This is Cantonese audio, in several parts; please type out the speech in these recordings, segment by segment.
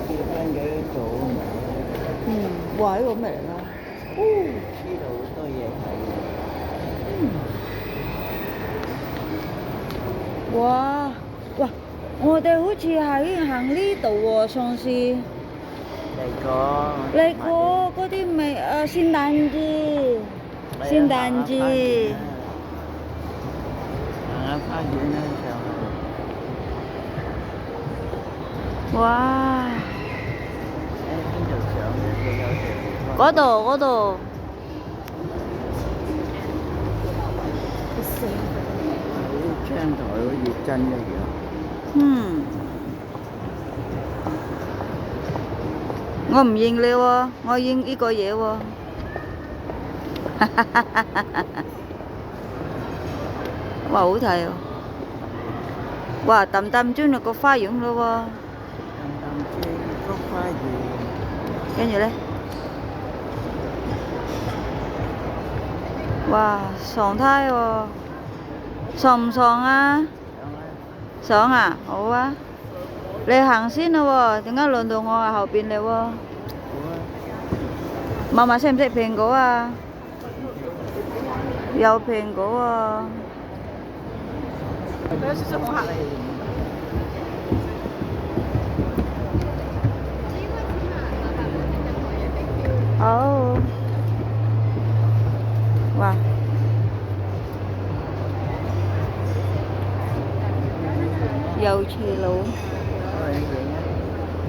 見翻佢做啊嘛。哇！呢個咩嚟㗎？呢度好多嘢睇嘅。哇！哇！我哋好似喺行呢度喎，上次嚟過嗰啲咪聖誕節，聖誕節。行下花園啦，上去。哇！喺邊度上嘅？佢有條地方。嗰度。啲窗台好似真一樣。我唔認你喎，我認呢個嘢喎。哇！好睇喎！哇！氹氹轉入個花園咯喎。氹氹轉個花園。跟住咧，哇！上梯喎，上唔上啊？上啊！好啊！你行先啦喎，點解輪到我喺後邊嚟喎？好啊。媽媽識唔識蘋果啊？有蘋果啊！佢有少少恐嚇你。好。哇！有斜路。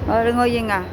你我認啊！